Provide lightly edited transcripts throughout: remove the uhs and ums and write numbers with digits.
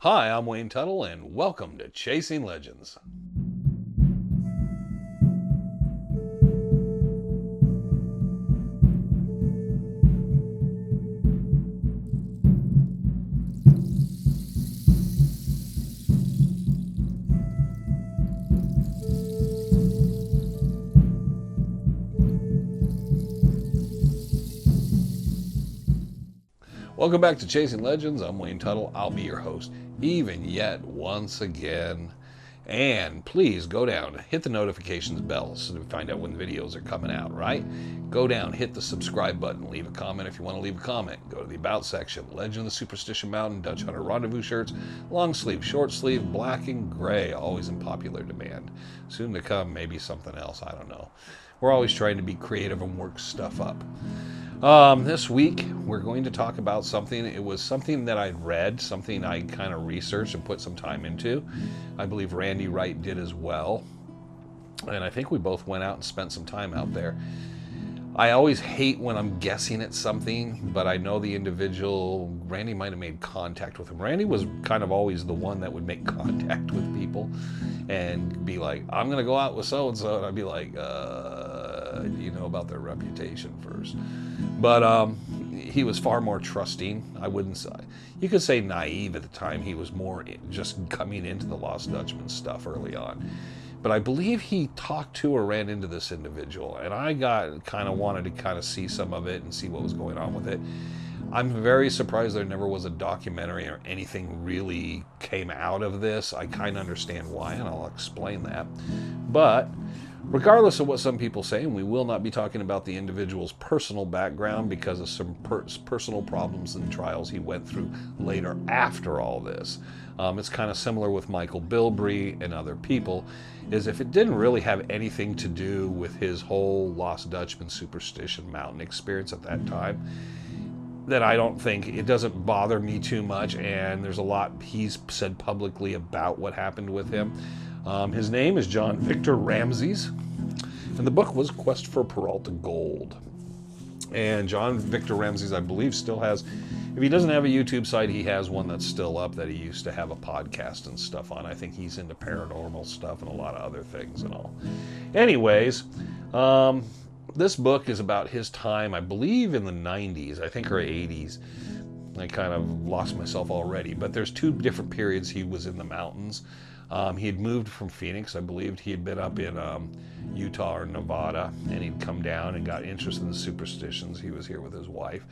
Hi, I'm Wayne Tuttle, and welcome to Chasing Legends. Welcome back to Chasing Legends. I'm Wayne Tuttle. I'll be your host, even yet once again. And please go down, hit the notifications bell so to find out when videos are coming out, right? Go down, hit the subscribe button, leave a comment if you want to leave a comment. Go to the About section. Legend of the Superstition Mountain, Dutch Hunter Rendezvous shirts, long sleeve, short sleeve, black and gray, always in popular demand. Soon to come, maybe something else, I don't know. We're always trying to be creative and work stuff up. This week, we're going to talk about something. It was something that I'd read, something I kind of researched and put some time into. I believe Randy Wright did as well. And I think we both went out and spent some time out there. I always hate when I'm guessing at something, but I know the individual. Randy might have made contact with him. Randy was kind of always the one that would make contact with people and be like, I'm going to go out with so-and-so. And I'd be like, you know about their reputation first. But he was far more trusting. I wouldn't say, you could say naive at the time. He was more just coming into the Lost Dutchman stuff early on. But I believe he talked to or ran into this individual, and I wanted to kind of see some of it and see what was going on with it. I'm very surprised there never was a documentary or anything really came out of this. I kind of understand why, and I'll explain that. But regardless of what some people say, and we will not be talking about the individual's personal background because of some personal problems and trials he went through later after all this. It's kind of similar with Michael Bilbrey and other people, is if it didn't really have anything to do with his whole Lost Dutchman Superstition Mountain experience at that time, then I don't think, it doesn't bother me too much, and there's a lot he's said publicly about what happened with him. His name is John Victor Ramses, and the book was Quest for Peralta Gold. And John Victor Ramses, I believe, still has, if he doesn't have a YouTube site, he has one that's still up that he used to have a podcast and stuff on. I think he's into paranormal stuff and a lot of other things and all. Anyways, this book is about his time, I believe in the 90s, I think, or 80s. I kind of lost myself already, but there's two different periods he was in the mountains. He had moved from Phoenix. I believed he had been up in Utah or Nevada, and he'd come down and got interested in the superstitions. He was here with his wife.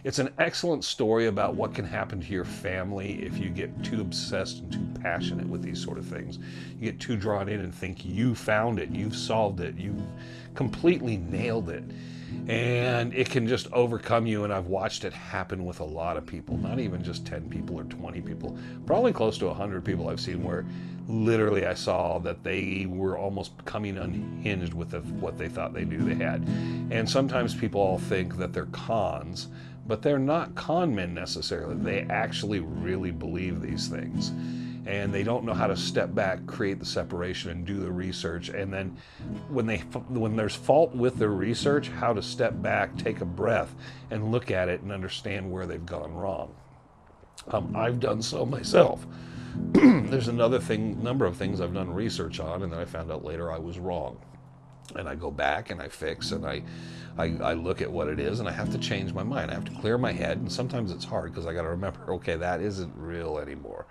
It's an excellent story about what can happen to your family if you get too obsessed and too passionate with these sort of things. You get too drawn in and think you found it, you've solved it, you've completely nailed it. And it can just overcome you, and I've watched it happen with a lot of people, not even just 10 people or 20 people, probably close to 100 people I've seen where literally I saw that they were almost becoming unhinged with what they thought they knew they had. And sometimes people all think that they're cons, but they're not con men necessarily. They actually really believe these things. And they don't know how to step back, create the separation, and do the research. And then when there's fault with their research, how to step back, take a breath, and look at it and understand where they've gone wrong. I've done so myself. There's number of things I've done research on, and then I found out later I was wrong. And I go back and I fix and I look at what it is, and I have to change my mind. I have to clear my head, and sometimes it's hard because I got to remember, okay, that isn't real anymore.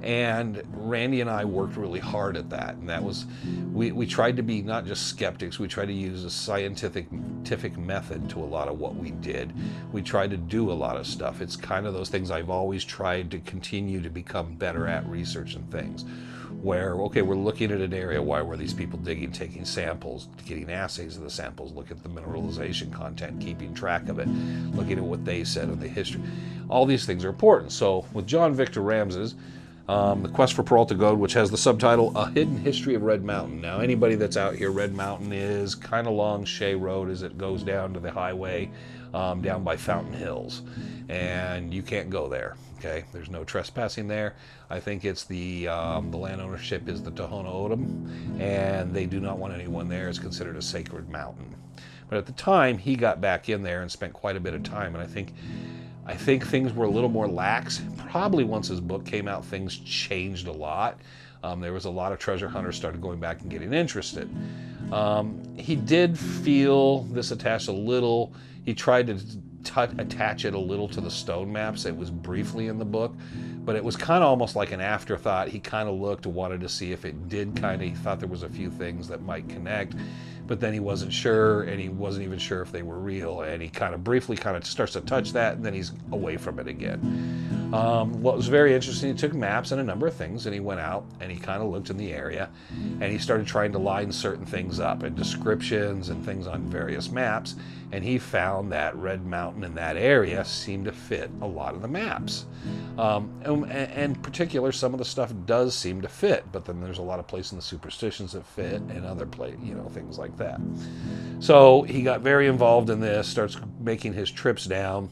And Randy and I worked really hard at that, and that was, we tried to be not just skeptics, we tried to use a scientific method to a lot of what we did. We tried to do a lot of stuff. It's kind of those things I've always tried to continue to become better at, researching things. Where, okay, we're looking at an area, why were these people digging, taking samples, getting assays of the samples, look at the mineralization content, keeping track of it, looking at what they said of the history. All these things are important. So with John Victor Ramses, The Quest for Peralta Gold, which has the subtitle, A Hidden History of Red Mountain. Now, anybody that's out here, Red Mountain is kind of along Shea Road as it goes down to the highway, down by Fountain Hills. And you can't go there. Okay, there's no trespassing there. I think it's the land ownership is the Tohono O'odham, and they do not want anyone there. It's considered a sacred mountain. But at the time, he got back in there and spent quite a bit of time, and I think things were a little more lax, probably once his book came out, things changed a lot. There was a lot of treasure hunters started going back and getting interested. He did feel this attached a little. He tried to attach it a little to the stone maps. It was briefly in the book, but it was kind of almost like an afterthought. He kind of looked and wanted to see if it did he thought there was a few things that might connect, but then he wasn't sure, and he wasn't even sure if they were real, and he kind of briefly starts to touch that, and then he's away from it again. What was very interesting, he took maps and a number of things, and he went out and he kind of looked in the area, and he started trying to line certain things up and descriptions and things on various maps, and he found that Red Mountain in that area seemed to fit a lot of the maps. And in particular, some of the stuff does seem to fit, but then there's a lot of places in the superstitions that fit, and other things like that. So he got very involved in this, starts making his trips down.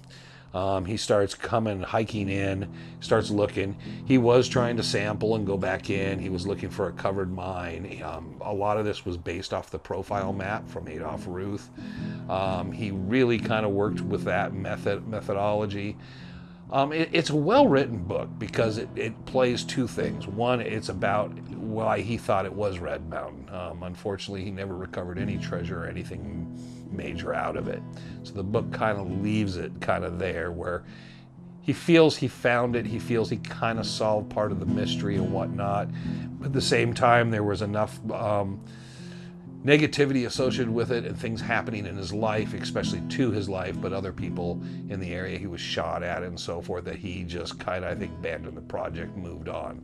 He starts hiking in, starts looking. He was trying to sample and go back in. He was looking for a covered mine. A lot of this was based off the profile map from Adolph Ruth. He really kind of worked with that methodology. It's a well-written book because it plays two things. One, it's about why he thought it was Red Mountain. Unfortunately, he never recovered any treasure or anything major out of it. So the book kind of leaves it kind of there where he feels he found it. He feels he kind of solved part of the mystery and whatnot. But at the same time, there was enough negativity associated with it and things happening in his life, especially to his life, but other people in the area he was shot at and so forth, that he just kind of, I think, abandoned the project, moved on.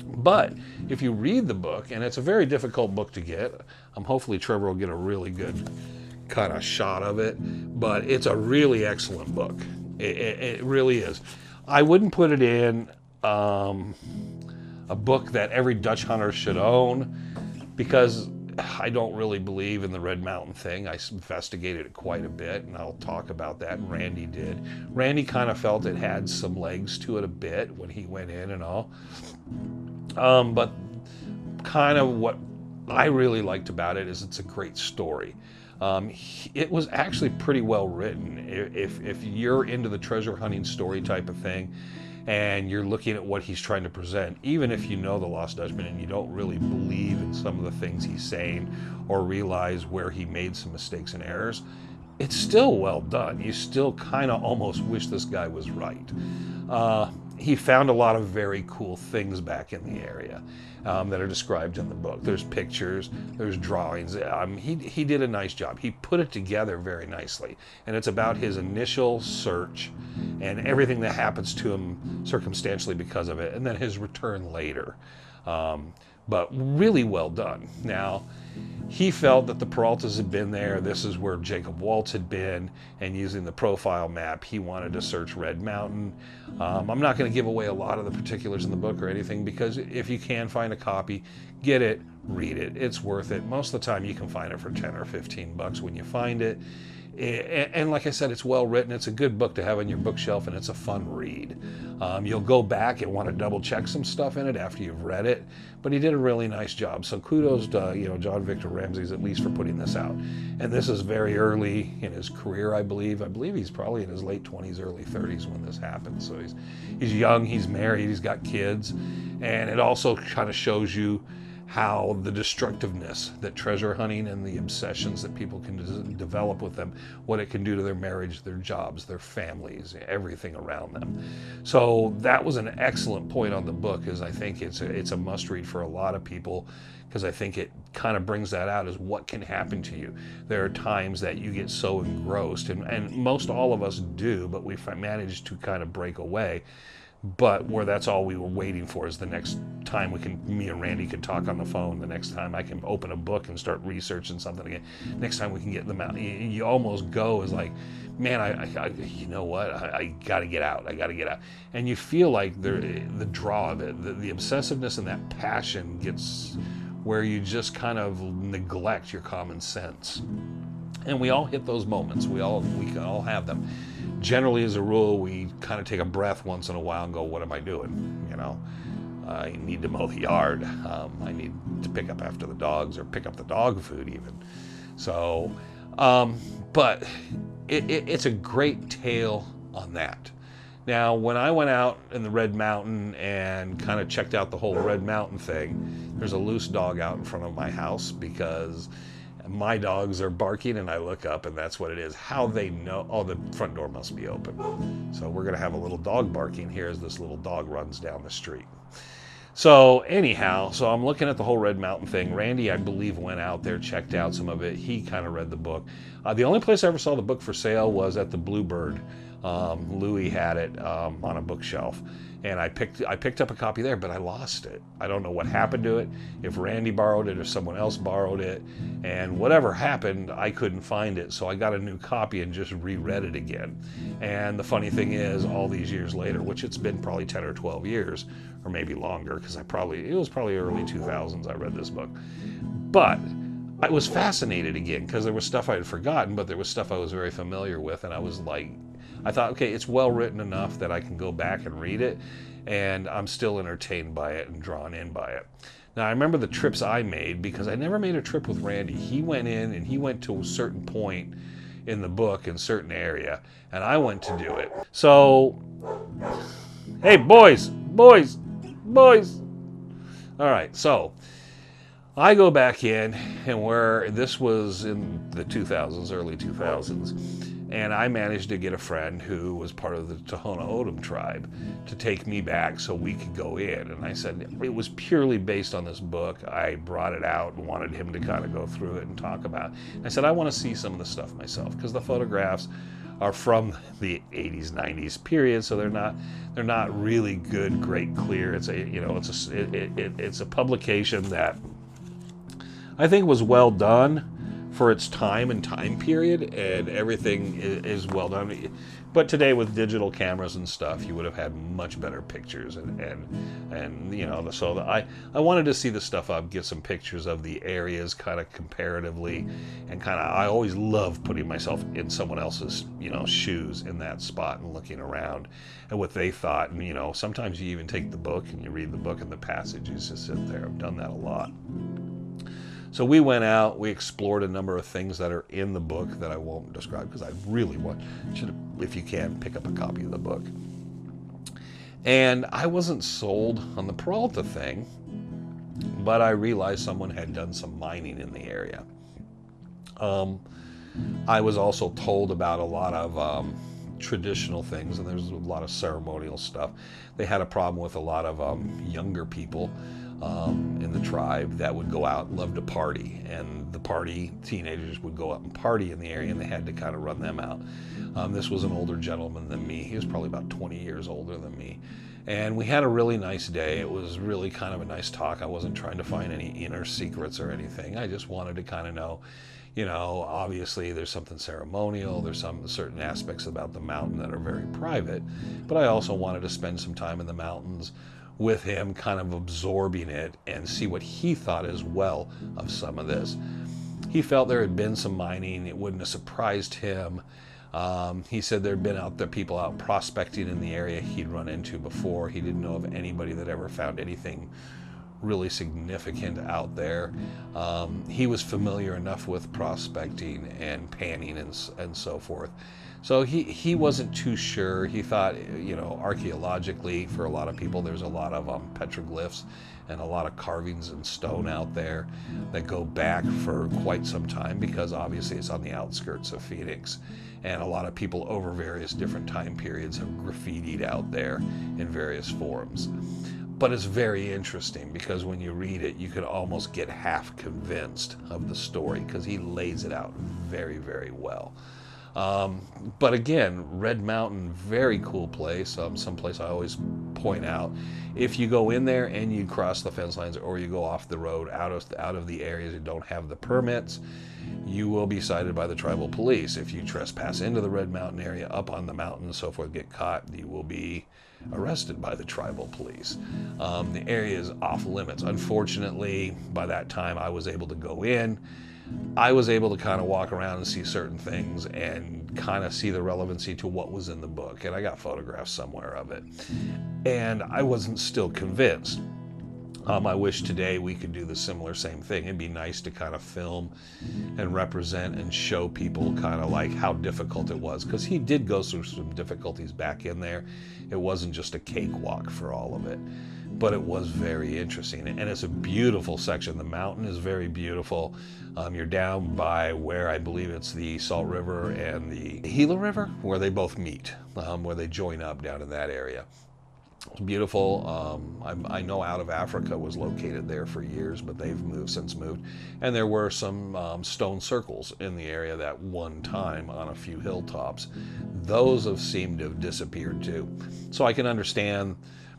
But if you read the book, and it's a very difficult book to get, hopefully Trevor will get a really good kind of shot of it, but it's a really excellent book. It really is. I wouldn't put it in a book that every Dutch hunter should own, because I don't really believe in the Red Mountain thing. I investigated it quite a bit, and I'll talk about that, and Randy did. Randy kind of felt it had some legs to it a bit when he went in and all. But kind of what I really liked about it is it's a great story. It was actually pretty well written. If you're into the treasure hunting story type of thing, and you're looking at what he's trying to present, even if you know the Lost Dutchman and you don't really believe in some of the things he's saying or realize where he made some mistakes and errors, it's still well done. You still kind of almost wish this guy was right. He found a lot of very cool things back in the area that are described in the book. There's pictures, there's drawings. He did a nice job. He put it together very nicely. And it's about his initial search and everything that happens to him circumstantially because of it, and then his return later. But really well done. Now, he felt that the Peraltas had been there. This is where Jacob Waltz had been, and using the profile map, he wanted to search Red Mountain. I'm not going to give away a lot of the particulars in the book or anything, because if you can find a copy, get it, read it. It's worth it. Most of the time, you can find it for 10 or 15 bucks when you find it. And like I said, it's well written. It's a good book to have on your bookshelf, and it's a fun read. You'll go back and want to double check some stuff in it after you've read it, but he did a really nice job. So kudos to John Victor Ramsey's at least for putting this out. And this is very early in his career, I believe. I believe he's probably in his late 20s, early 30s when this happened. So he's young, he's married, he's got kids, and it also kind of shows you how the destructiveness that treasure hunting and the obsessions that people can develop with them, what it can do to their marriage, their jobs, their families, everything around them. So that was an excellent point on the book, is I think it's a must read for a lot of people, because I think it kind of brings that out as what can happen to you. There are times that you get so engrossed, and most all of us do, but we manage to kind of break away. But where that's all we were waiting for is the next time me and Randy can talk on the phone, the next time I can open a book and start researching something again, next time we can get them out. You almost go as like, man, I you know what, I got to get out, And you feel like the draw of it, the obsessiveness and that passion gets where you just kind of neglect your common sense. And we all hit those moments. We can all have them. Generally, as a rule, we kind of take a breath once in a while and go, what am I doing? I need to mow the yard. I need to pick up after the dogs, or pick up the dog food even. So, but it's a great tale on that. Now, when I went out in the Red Mountain and kind of checked out the whole Red Mountain thing, there's a loose dog out in front of my house because my dogs are barking, and I look up and that's what it is. How they know? Oh, the front door must be open. So we're going to have a little dog barking here as this little dog runs down the street. So anyhow, so I'm looking at the whole Red Mountain thing. Randy, I believe, went out there, checked out some of it. He kind of read the book. The only place I ever saw the book for sale was at the Bluebird. Louis had it on a bookshelf, and I picked up a copy there, but I lost it. I don't know what happened to it, if Randy borrowed it or someone else borrowed it, and whatever happened, I couldn't find it, so I got a new copy and just reread it again. And the funny thing is, all these years later, which it's been probably 10 or 12 years, or maybe longer, because it was probably early 2000s I read this book, but I was fascinated again, because there was stuff I had forgotten, but there was stuff I was very familiar with, and I thought, okay, it's well written enough that I can go back and read it, and I'm still entertained by it and drawn in by it. Now, I remember the trips I made, because I never made a trip with Randy. He went in and he went to a certain point in the book in a certain area, and I went to do it. So, hey, boys. All right, so I go back in, and where this was in the 2000s, early 2000s, and I managed to get a friend who was part of the Tohono O'odham tribe to take me back so we could go in. And I said, it was purely based on this book. I brought it out and wanted him to kind of go through it and talk about it. And I said, I want to see some of the stuff myself, because the photographs are from the 80s, 90s period, so they're not really good, great, clear. It's a publication that I think was well done for its time and time period, and everything is well done. But today, with digital cameras and stuff, you would have had much better pictures, so I wanted to see the stuff up, get some pictures of the areas kind of comparatively, and I always love putting myself in someone else's shoes in that spot and looking around and what they thought. And sometimes you even take the book and you read the book and the passages just sit there. I've done that a lot. So we went out, we explored a number of things that are in the book that I won't describe, because I really if you can, pick up a copy of the book. And I wasn't sold on the Peralta thing, but I realized someone had done some mining in the area. I was also told about a lot of traditional things, and there's a lot of ceremonial stuff. They had a problem with a lot of younger people in the tribe that would go out and love to party, and teenagers would go out and party in the area, and they had to kind of run them out. This was an older gentleman than me. He was probably about 20 years older than me, and we had a really nice day. It was really kind of a nice talk. I wasn't trying to find any inner secrets or anything. I just wanted to kind of know, obviously there's something ceremonial, there's some certain aspects about the mountain that are very private, but I also wanted to spend some time in the mountains with him, kind of absorbing it and see what he thought as well of some of this. He felt there had been some mining. It wouldn't have surprised him. He said there had been people out prospecting in the area he'd run into before. He didn't know of anybody that ever found anything really significant out there. He was familiar enough with prospecting and panning and so forth. So he wasn't too sure. He thought, archaeologically, for a lot of people, there's a lot of petroglyphs and a lot of carvings in stone out there that go back for quite some time, because obviously it's on the outskirts of Phoenix. And a lot of people over various different time periods have graffitied out there in various forms. But it's very interesting, because when you read it, you could almost get half convinced of the story, because he lays it out very, very well. But again, Red Mountain, very cool place. Someplace I always point out. If you go in there and you cross the fence lines, or you go off the road out of the areas that don't have the permits, you will be cited by the tribal police. If you trespass into the Red Mountain area, up on the mountain and so forth, get caught, you will be arrested by the tribal police. The area is off limits. Unfortunately, by that time I was able to go in. I was able to kind of walk around and see certain things and kind of see the relevancy to what was in the book. And I got photographs somewhere of it. And I wasn't still convinced. I wish today we could do the same thing. It'd be nice to kind of film and represent and show people kind of like how difficult it was, because he did go through some difficulties back in there. It wasn't just a cakewalk for all of it, but it was very interesting. And it's a beautiful section. The mountain is very beautiful. You're down by where I believe it's the Salt River and the Gila River, where they both meet, where they join up down in that area. It's beautiful. I know Out of Africa was located there for years, but they've since moved. And there were some stone circles in the area that one time on a few hilltops. Those have seemed to have disappeared too. So I can understand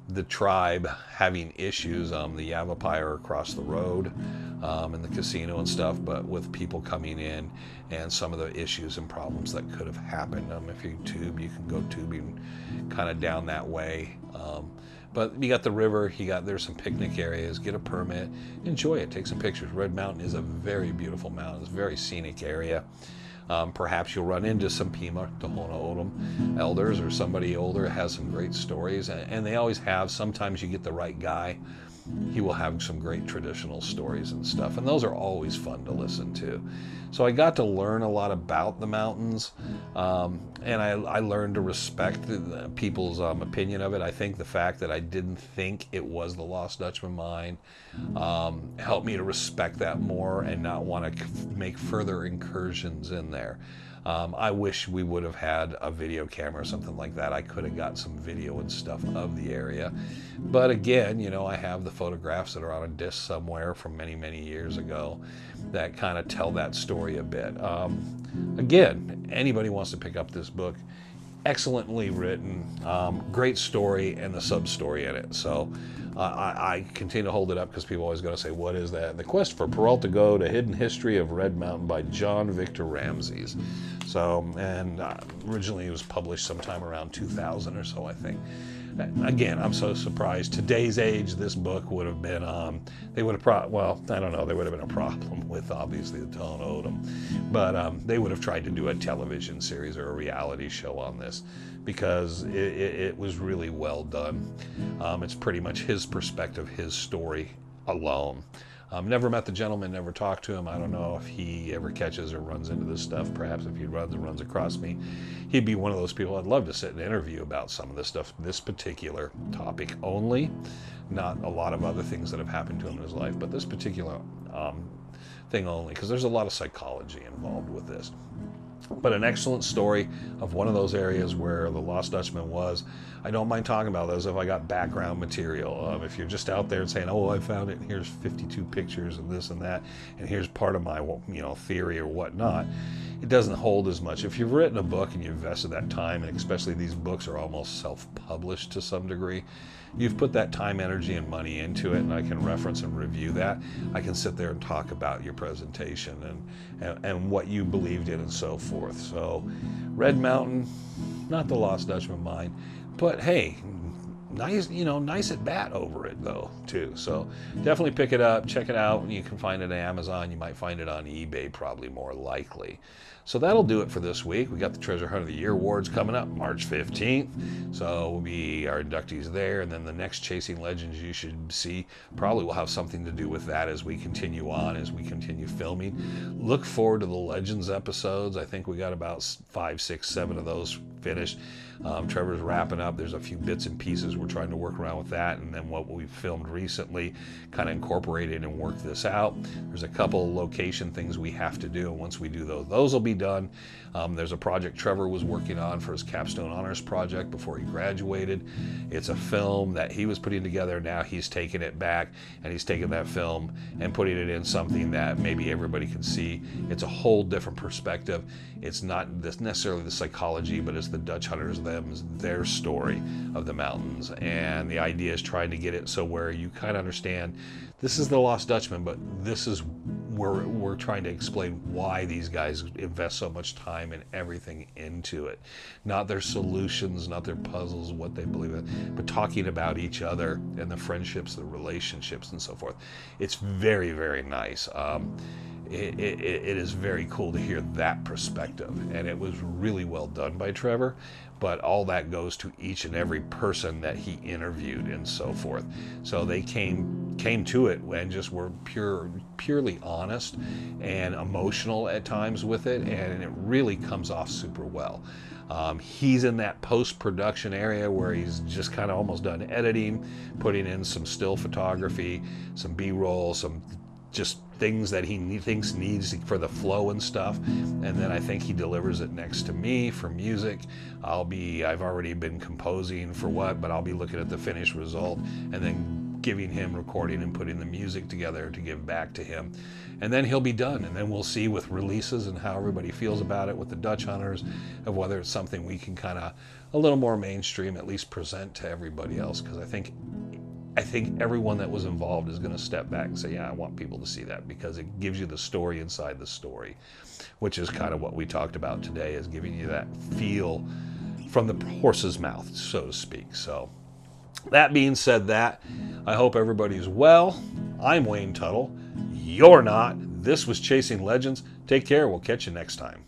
the tribe having issues. The Yavapai are across the road in the casino and stuff, but with people coming in and some of the issues and problems that could have happened. If you tube, you can go tubing kind of down that way. But you got the river, there's some picnic areas, get a permit, enjoy it, take some pictures. Red Mountain is a very beautiful mountain. It's a very scenic area. Perhaps you'll run into some Pima Tohono O'odham elders or somebody older that has some great stories, and they always have. Sometimes you get the right guy, he will have some great traditional stories and stuff, and those are always fun to listen to. So I got to learn a lot about the mountains, and I learned to respect the people's opinion of it. I think the fact that I didn't think it was the Lost Dutchman Mine helped me to respect that more and not want to make further incursions in there. I wish we would have had a video camera or something like that. I could have got some video and stuff of the area. But again, I have the photographs that are on a disc somewhere from many, many years ago that kind of tell that story a bit. Again, anybody wants to pick up this book, excellently written, great story, and the sub-story in it. So I continue to hold it up because people always going to say, what is that? The Quest for Peralta Gold, A Hidden History of Red Mountain by John Victor Ramses. So, and originally it was published sometime around 2000 or so, I think. Again, I'm so surprised. Today's age, this book would have been, they would have, well, I don't know, there would have been a problem with, obviously, the Tohono O'odham, but they would have tried to do a television series or a reality show on this, because it was really well done. It's pretty much his perspective, his story alone. Never met the gentleman, never talked to him. I don't know if he ever catches or runs into this stuff. Perhaps if he runs across me, he'd be one of those people I'd love to sit and interview about some of this stuff, this particular topic only, not a lot of other things that have happened to him in his life, but this particular thing only, because there's a lot of psychology involved with this. But an excellent story of one of those areas where the Lost Dutchman was. I don't mind talking about those if I got background material. If you're just out there and saying, oh, I found it, and here's 52 pictures and this and that, and here's part of my theory or whatnot, it doesn't hold as much. If you've written a book and you've invested that time, and especially these books are almost self-published to some degree, you've put that time, energy, and money into it, and I can reference and review that. I can sit there and talk about your presentation and what you believed in and so forth. So, Red Mountain, not the Lost Dutchman Mine, but hey, nice at bat over it though too. So definitely pick it up, check it out. You can find it on Amazon. You might find it on eBay, probably more likely. So that'll do it for this week. We got the Treasure Hunt of the Year Awards coming up March 15th. So we'll be our inductees there. And then the next Chasing Legends you should see probably will have something to do with that as we continue on, as we continue filming. Look forward to the Legends episodes. I think we got about 5, 6, 7 of those finished. Trevor's wrapping up. There's a few bits and pieces we're trying to work around with that, and then what we filmed recently, kind of incorporated and work this out. There's a couple location things we have to do, and once we do those will be done. There's a project Trevor was working on for his capstone honors project before he graduated. It's a film that he was putting together. Now he's taking it back, and he's taking that film and putting it in something that maybe everybody can see. It's a whole different perspective. It's not necessarily the psychology, but it's the Dutch hunters, their story of the mountains. And the idea is trying to get it so where you kind of understand this is the Lost Dutchman, but this is where we're trying to explain why these guys invest so much time and everything into it. Not their solutions, not their puzzles, what they believe in, but talking about each other and the friendships, the relationships, and so forth. It's very, very nice. It is very cool to hear that perspective, and it was really well done by Trevor. but all that goes to each and every person that he interviewed and so forth. So they came to it and just were purely honest and emotional at times with it, and it really comes off super well. He's in that post-production area where he's just kind of almost done editing, putting in some still photography, some B-roll, some just things that he thinks needs for the flow and stuff, and then I think he delivers it next to me for music. I've already been composing for but I'll be looking at the finished result and then giving him recording and putting the music together to give back to him, and then he'll be done, and then we'll see with releases and how everybody feels about it with the Dutch hunters, of whether it's something we can kind of a little more mainstream at least present to everybody else, because I think everyone that was involved is going to step back and say, yeah, I want people to see that, because it gives you the story inside the story, which is kind of what we talked about today, is giving you that feel from the horse's mouth, so to speak. So that being said, I hope everybody's well. I'm Wayne Tuttle. You're not. This was Chasing Legends. Take care. We'll catch you next time.